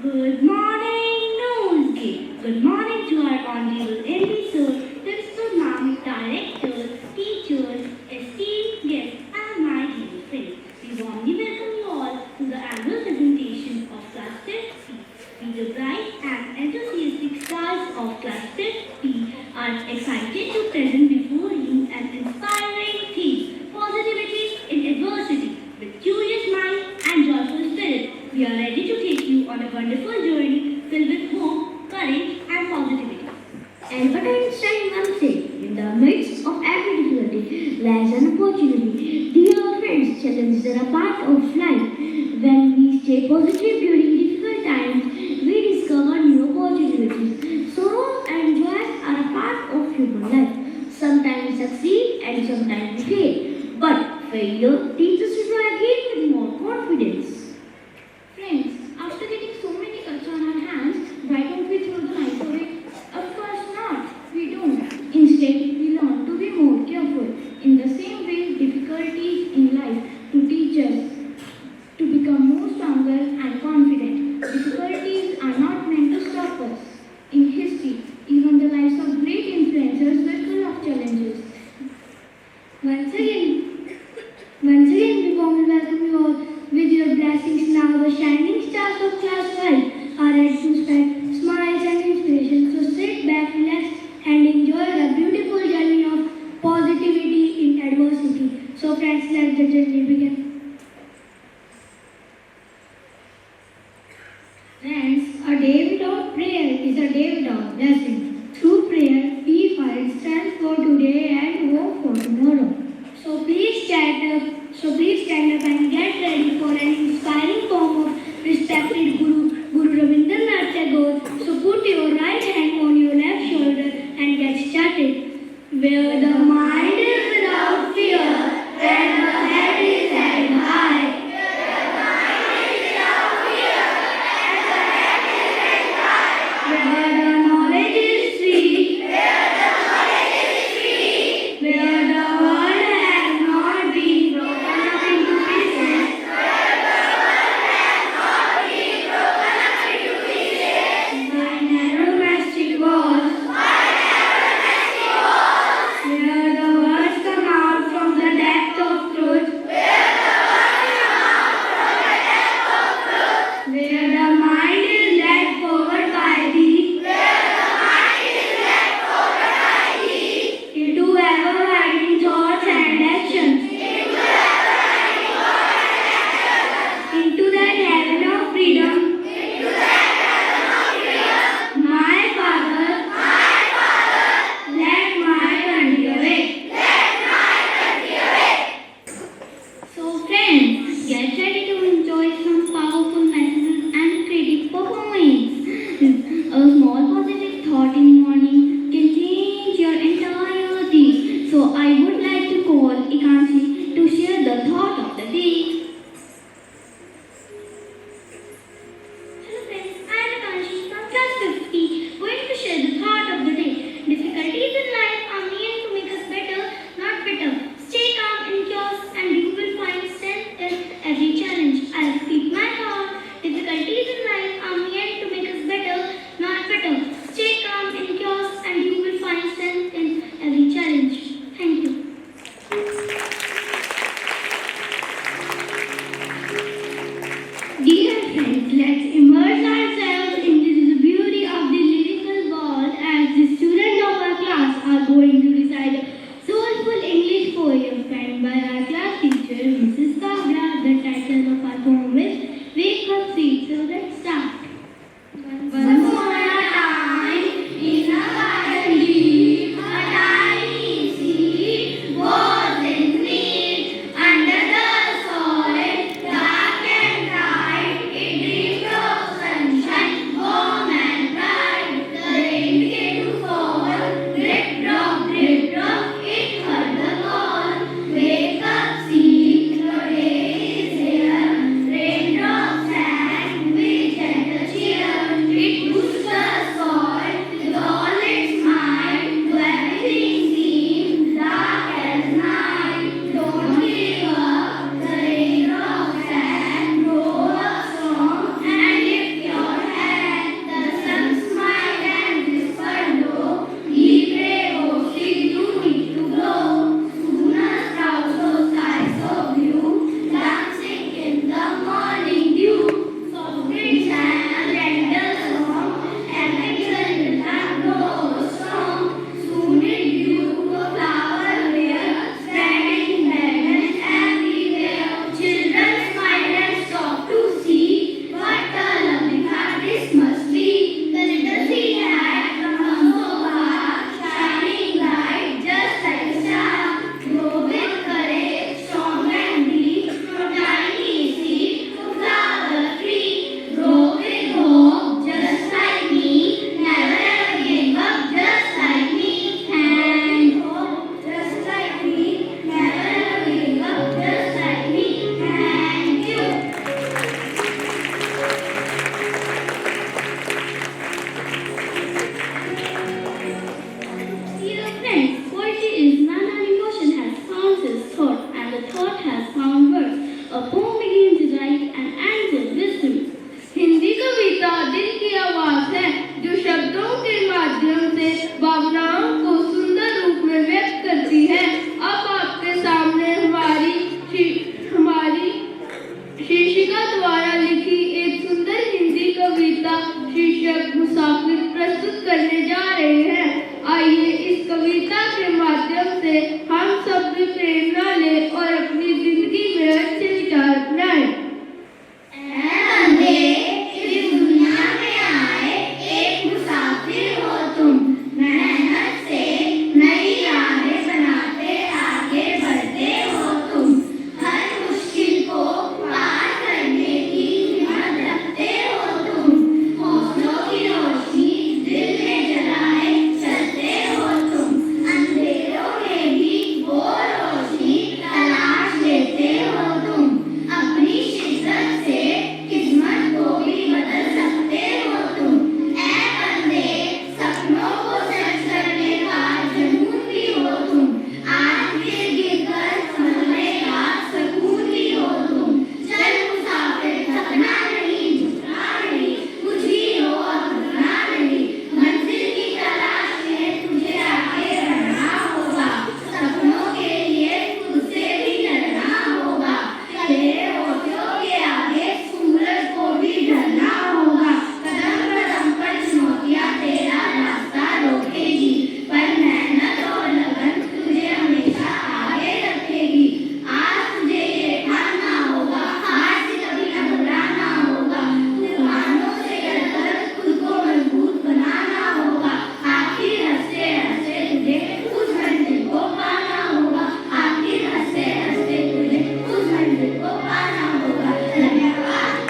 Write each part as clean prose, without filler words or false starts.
Good morning, Nosegay. Good morning to our honorable elders, principal ma'am, directors, teachers, esteemed guests, and my dear friends. We warmly welcome you all to the annual presentation of Class 10P. We, the bright and enthusiastic stars of Class 10P, are excited to present before you an inspiring theme, positivity in adversity. With curious mind and joyful spirit, we are ready to take you on a wonderful journey filled with hope, courage, and positivity. Albert Einstein once said, in the midst of every difficulty lies an opportunity. Dear friends, challenges are a part of life. When we stay positive during difficult times, we discover new opportunities. Sorrow and joy are a part of human life. Sometimes we succeed and sometimes we fail. But failure teaches us to try again with more confidence. Friends, after getting so many cuts on our hands, why don't we throw the knife away? Of course not. We don't. Instead, we learn to be more careful. In the same way, difficulties in life to teach us to become more stronger and confident. Difficulties are not meant to stop us. In history, even the lives of great influencers were full of challenges. Once again, we warmly welcome you all with your blessings. Now, the shining stars of Class 5 are ready to spread smiles and inspiration. So sit back, relax, and enjoy the beautiful journey of positivity in adversity. So, friends, let the journey begin. Friends, a day without prayer is a day without blessing. Through prayer, we find strength for today and hope for tomorrow. So please stand up and get ready for an inspiring poem of respected Guru Rabindranath Tagore. So put your right hand on your left shoulder and get started. Where the mind is without fear and the head is held high. Where the knowledge is करने जा रहे हैं। आइए इस कविता के माध्यम से हम सब भी प्रेरणा लें और अपनी जिंदगी में अच्छे विचार अपनाएं। इस दुनिया में आए एक मुसाफिर हो तुम, मेहनत से नई राहें बनाते आगे बढ़ते हो तुम, हर मुश्किल को पार करने की हिम्मत रखते हो तुम, हौसलों की रोशनी दिल में जलाए चलते हो तुम, अंधेरों में भी वो रोशनी तलाश लेते हो तुम, अपनी शिद्दत से किस्मत को भी बदल सकते हो तुम, ऐ बंदे सपनों को सच करने का जुनून भी हो तुम, आज गिर कर संभलने का सुकून भी हो तुम, चल मुसाफिर थकना नहीं, झुकना नहीं, कुछ भी हो थकना नहीं, मंजिल की तलाश में तुझे आगे बढ़ना होगा, सपनों के लिए खुद से भी लड़ना होगा, तेरे होठों के आगे सूरज को भी ढलना होगा, कदम कदम पर चुनौतियां तेरा रास्ता रोकेगी, पर मेहनत और लगन तुझे हमेशा आगे रखेगी, आज तुझे ये ठानना होगा, हार से कभी घबराना होगा, तूफानों से लड़कर खुद को मजबूत बनाना होगा, आखिर हंसते हंसते तुझे उस मंजिल को पाना होगा, आखिर हंसते हंसते तुझे उस मंजिल को पाना होगा। धन्यवाद।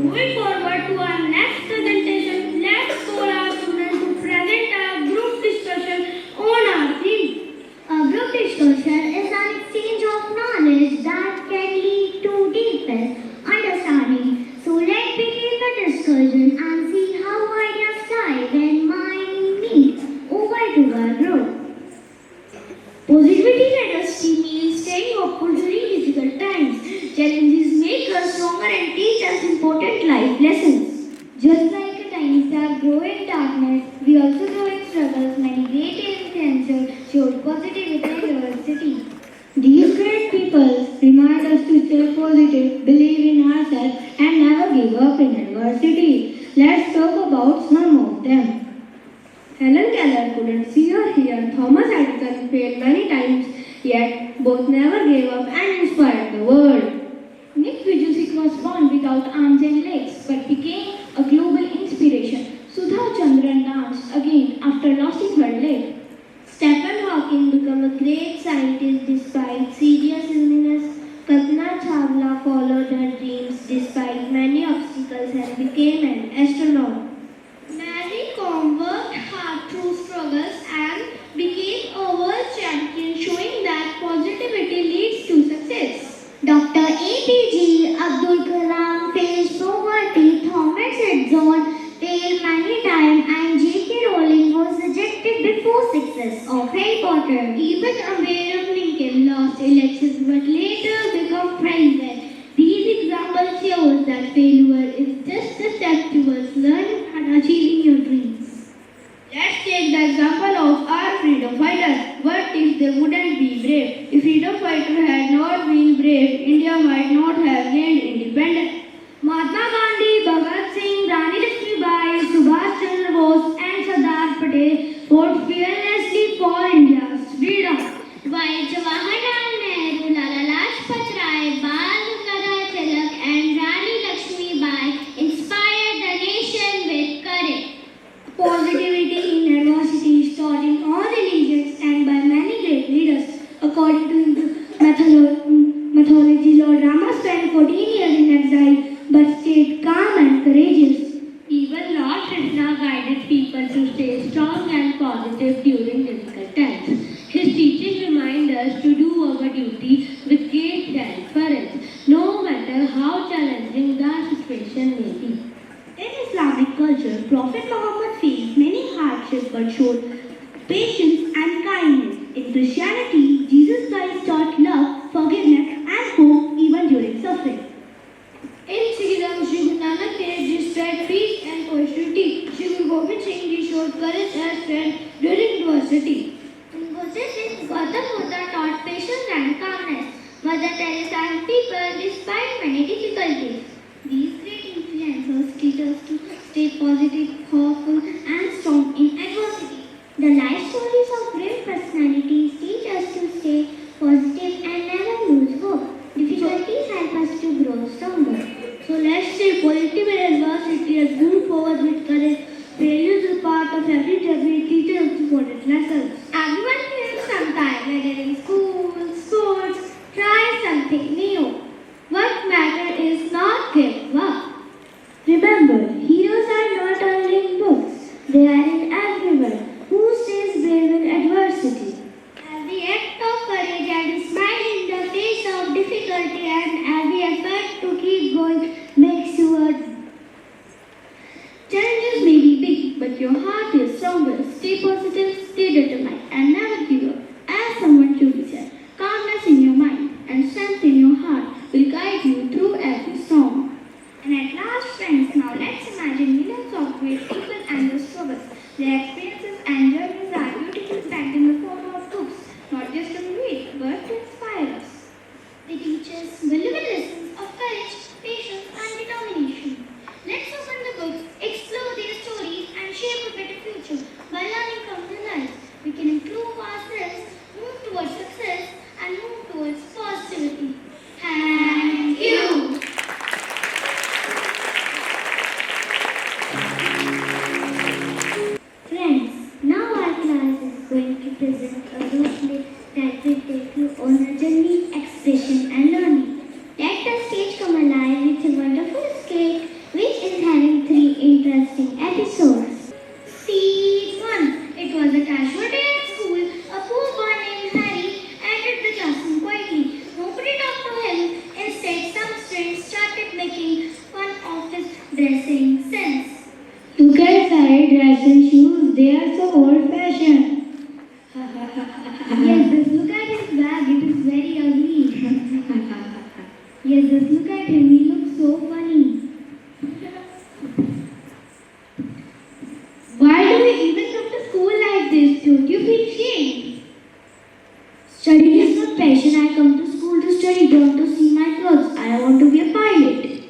Moving forward to our next presentation, let's call our students to present a group discussion on our theme. A group discussion is an exchange of knowledge that can lead to deeper understanding. So let's begin the discussion and see how ideas thrive when mind meets. Over to our group. Positivity literacy means staying hopeful during difficult times. Challenges make us stronger and teach us important life lessons. Just like a tiny star grow in darkness, we also grow in struggles. Many great influencers showed positivity in diversity. These great people remind us to stay positive, believe in ourselves, and never give up in adversity. Let's talk about some of them. Helen Keller couldn't see or hear. Thomas Edison failed many times, yet both never gave up and inspired the world. Nick Vujicic was born without arms and legs, but became a global inspiration. Sudha Chandran danced again after losing her leg. Stephen Hawking became a great scientist despite serious illness. Kalpana Chawla followed her dreams despite many obstacles and became an astronaut. Mary Kom worked hard through struggles and became a world champion, showing that positivity leads to success. Dr. APJ Abdul Kalam faced poverty, Thomas Edison failed many times, and J.K. Rowling was rejected before success of Harry Potter. Even Abraham Lincoln lost elections but later became president. These examples show that failure is just a step towards learning and achieving your dreams. Let's take the example of our freedom fighters. What if they wouldn't be brave? If freedom fighters had not been brave, India might not have gained independence. Mahatma Gandhi, Bhagat Singh, Rani Lakshmibai, Subhash Chandra Bose and Sardar Patel fought fearlessly for India's freedom. While Jawaharlal Nehru, Lala Lajpat Rai, Bal Gangadhar Tilak and Rani Lakshmibai inspired the nation with courage. Positivity in adversity is taught in all religions and by many great leaders. According to Hindu mythology, Lord Rama spent 14 years in exile but stayed calm and courageous. Even Lord Krishna guided people to stay strong and positive during difficult times. His teachings remind us to do our duty with great courage, no matter how challenging the situation may be. In Islamic culture, Prophet Muhammad faced many hardships but showed patience and kindness. In Christianity, Jesus Christ taught love, forgiveness, and hope even during suffering. In Sikhism, Sri Guru Nanak Dev Ji spread peace and positivity. Sri Guru Gobind Singh Ji showed courage and strength during adversity. In Buddhism, Gautam Buddha taught patience and calmness. Mother Teresa helped people despite many difficulties. These great influences positive, hopeful, and strong in adversity. The life stories of great personalities teach us to stay positive and never lose hope. Difficulties help us to grow stronger. So let's stay positive in adversity and move forward with courage. Failure is a part of every journey. It teaches us important lessons. Everyone fails sometime, whether in school, sports. Try something new. What matters is not give up. Remember, heroes are not only in books, they are in everyone who stays brave in adversity. Every act of courage and smile in the face of difficulty and every effort to keep going makes you a challenges may be big, but your heart is stronger. Stay positive, stay determined, and never give up. As someone truly said, calmness in your mind and strength in your heart will guide you through every storm. And at last, friends, now let's imagine millions of great people and their struggles. Their experiences and journeys are beautifully packed in the form of books, not just to read, but to inspire us. They teach us valuable lessons of courage, patience, and determination. Let's open the books, explore their stories, and shape a better future. By learning from their lives, we can improve ourselves, move towards success, and move towards positivity. Thank you. Friends, now our class is going to present a role play that will take you on a journey, expression, and learning. Let the stage come alive with a wonderful skate which is having 3 interesting episodes. Scene 1. It was a casual day at school. A poor boy named Harry entered the classroom quietly. Nobody talked to him. Instead, some students started making fun of his dressing sense. Look at Harry's dress and shoes. They are so old-fashioned. Yes, just look at his bag. It is very ugly. Yes, just look at him. He looks so funny. Why do we even come to school like this? Don't you feel shame? Study is not passion. I come to school to study, don't to see my clothes. I want to be a pilot.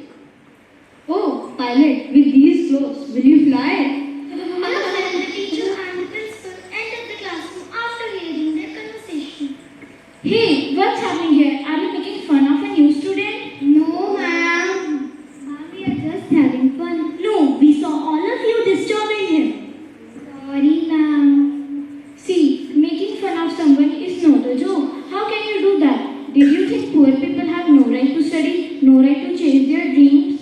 Oh, pilot, with these clothes, will you fly? Well, the teacher and the principal entered the classroom after hearing their conversation. Hey, what's happening here? Are you making fun of a new student? No, ma'am. Ma'am, we are just having fun. No, we saw all of you disturbing him. Sorry, ma'am. See, making fun of someone is not a joke. How can you do that? Did you think poor people have no right to study, no right to chase their dreams?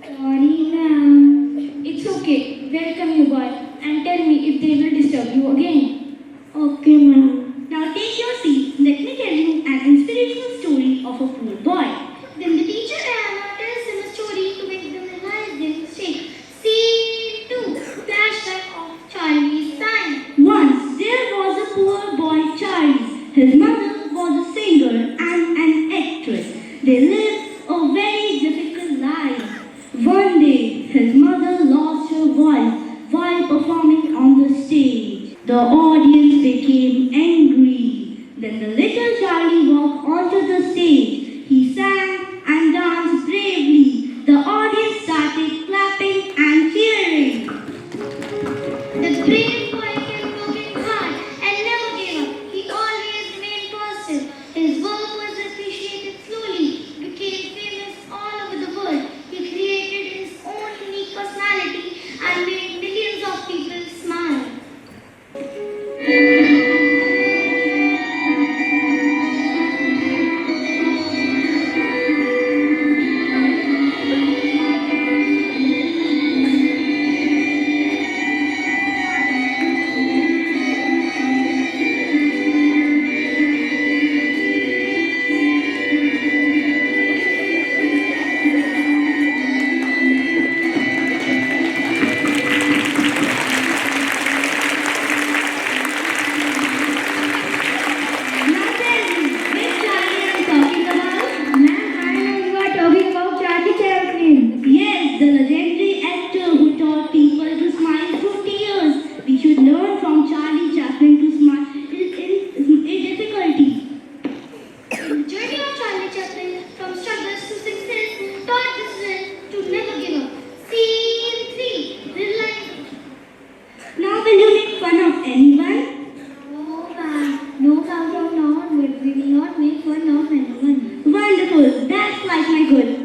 Sorry, ma'am. It's okay. Welcome you, boy, and tell me if they will disturb you again. Okay, ma'am. Now take your seat. Let me tell you an inspirational story of a poor boy. Then the teacher Anna tells him a story to make them realize their mistake. Scene 2. Flashback of Charlie's time. Once there was a poor boy, Charlie. His mother was a singer and an actress. They lived a very difficult life. One day, his mother lost her voice while performing on the stage. The audience became angry. Then the little Charlie walked onto the stage. He sang and danced bravely. The audience started clapping and cheering. The brave boy kept working hard and never gave up. He always remained positive. His work was appreciated slowly, became famous all over the world. He created his own unique personality and made millions of people smile.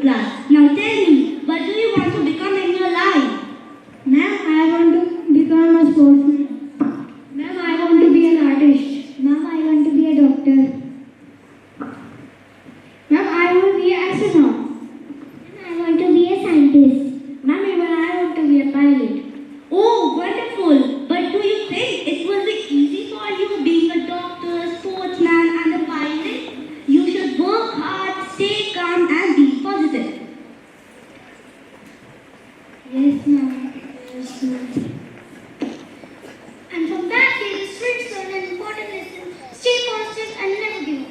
good class. Now tell me, what do you want to become in your life? Ma'am, I want to become a sportsman. Ma'am, I want to be an artist. Ma'am, I want to be a doctor. Ma'am, I want to be an astronaut. Ma'am, I want to be a scientist. Ma'am, even I want to be a pilot. Oh, wonderful! But do you think it will be easy for you being a doctor, sportsman, and a pilot? You should work hard, stay calm, and be positive. Yes, ma'am. Yes, ma'am. And from that day, the students learn an important lesson. Stay positive and never give up.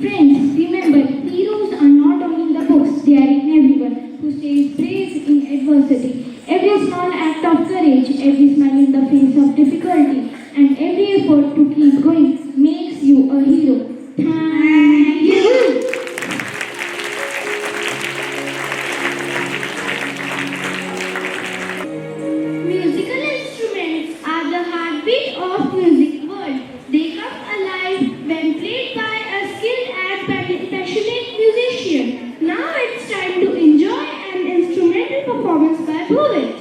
Friends, remember, heroes are not only in the books, they are in everyone who stays brave in adversity. Every small act of courage, every smile in the face of difficulty, and every effort to keep going makes you a hero. Thank you. Musical instruments are the heartbeat of music world. They come alive when played by a skilled and passionate musician. Now it's time to enjoy an instrumental performance by Bhuvet.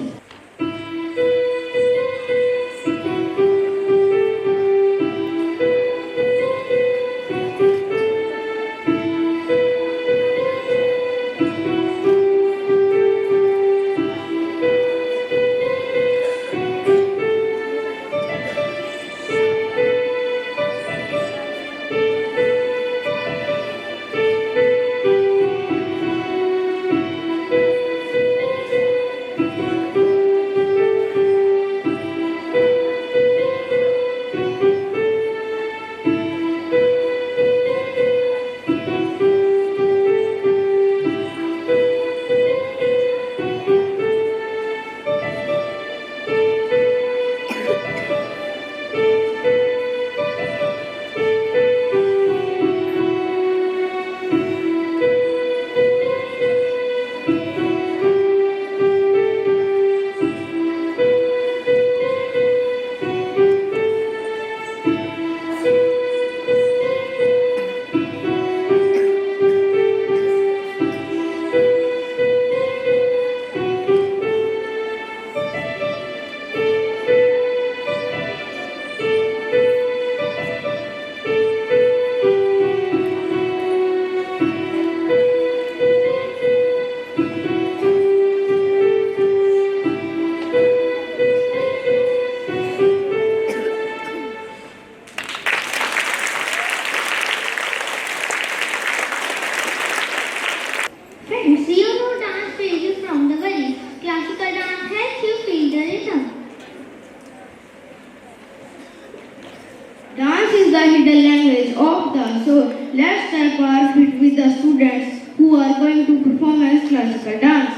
Friends, you know dance phases from the body. Classical dance helps you feel the rhythm. Dance is the hidden language of the soul. Let's tap our feet with the students who are going to perform as classical dance.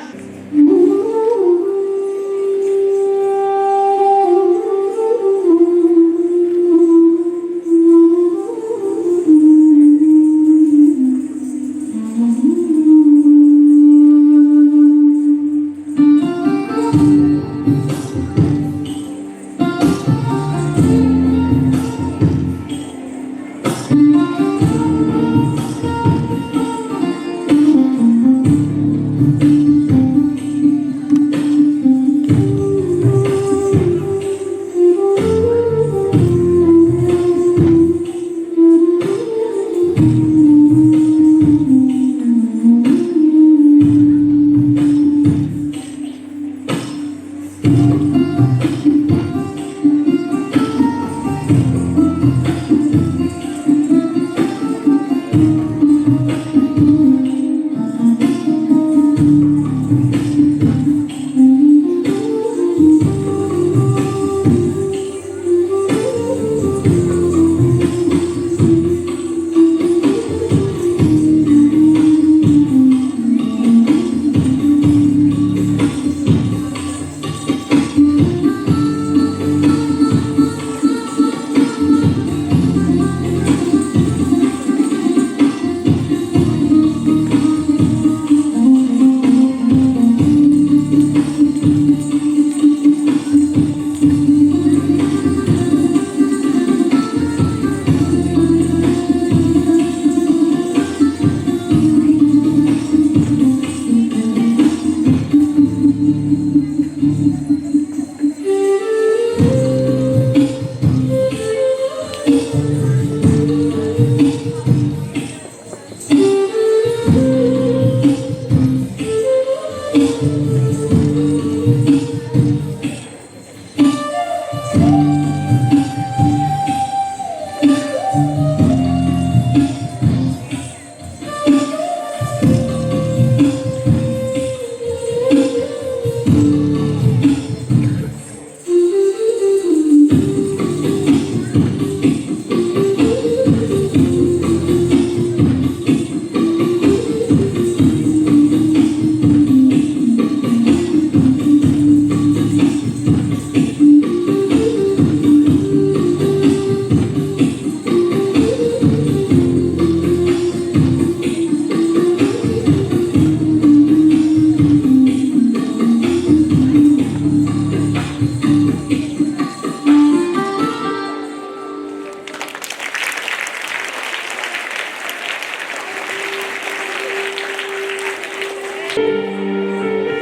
A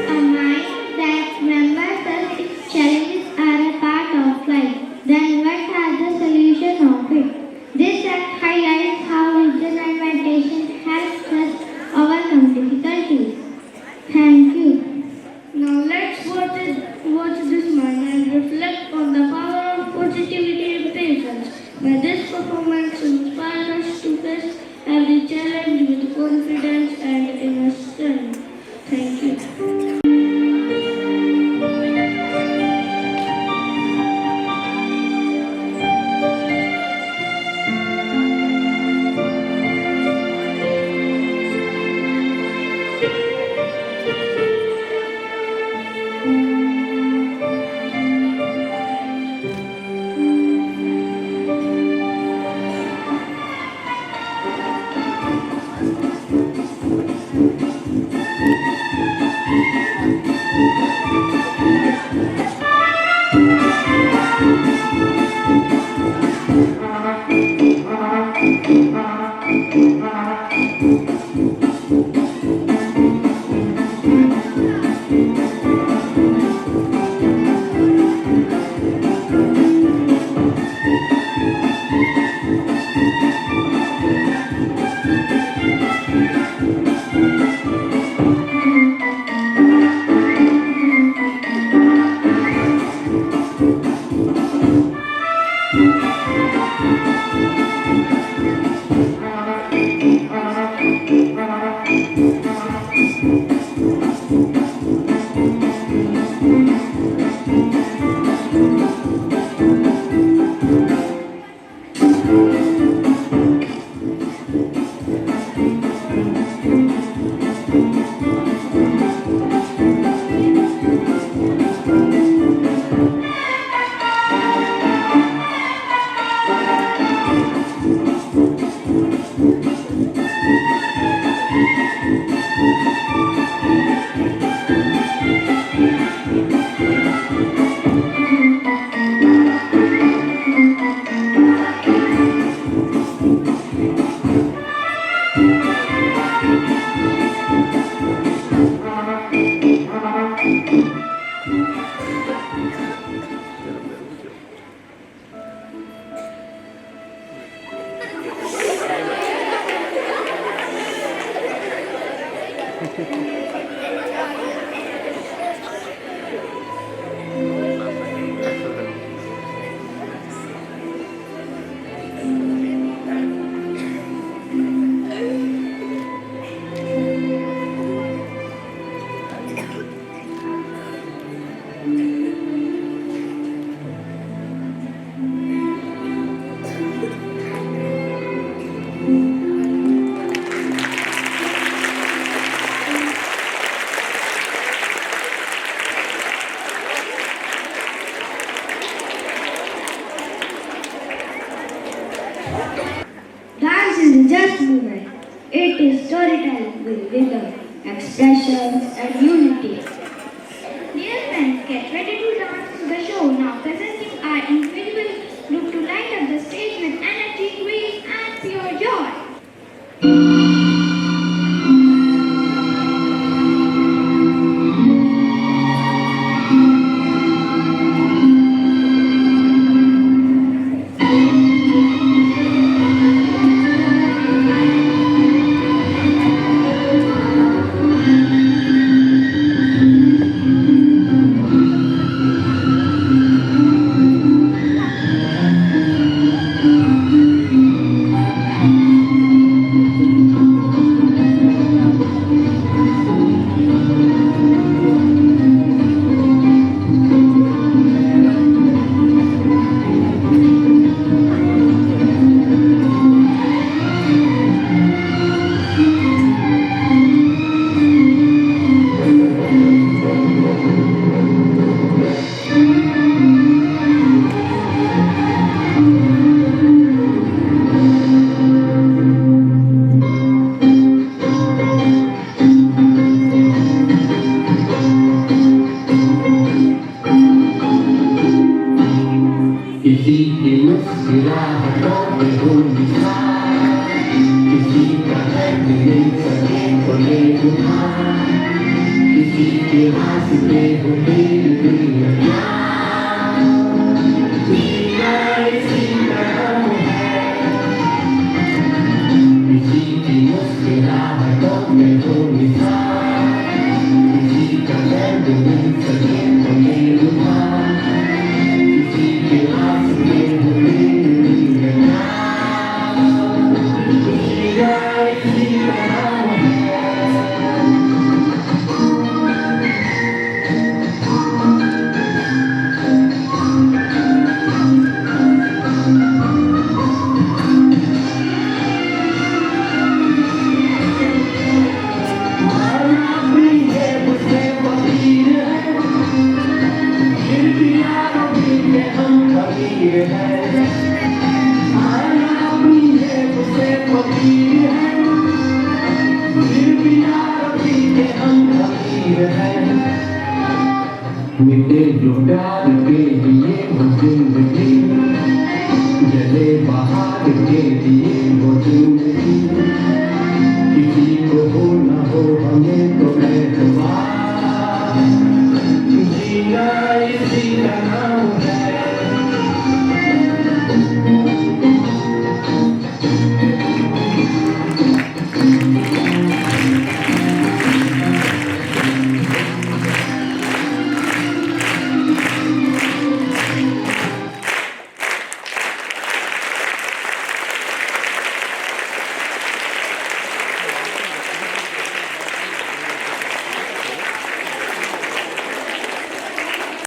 mind that remembers that its challenges are a part of life, then what are the solutions of it? This act highlights how religion and meditation helps us overcome difficulties. Thank you. Now let's watch this man and reflect on the power of positivity and patience. May this performance inspire us to face every challenge with confidence and inner strength. Thank you. Dance isn't just movement, it is storytelling with rhythm, expression, and unity. Dear friends, get ready to dance to the show. Now presenting our incredible group to light up the stage with energy, grace, and pure joy. हंसते हो दिल दिया जीना इसी तरह है किसी की मुस्कुराहटों में हो निशान किसी का दर्द मिल सके तो ये रुमा किसी के हंसते हो दिल दिया जीना इसी तरह है मिटे जो प्यार के लिए वो जिंदगी जले बहार के लिए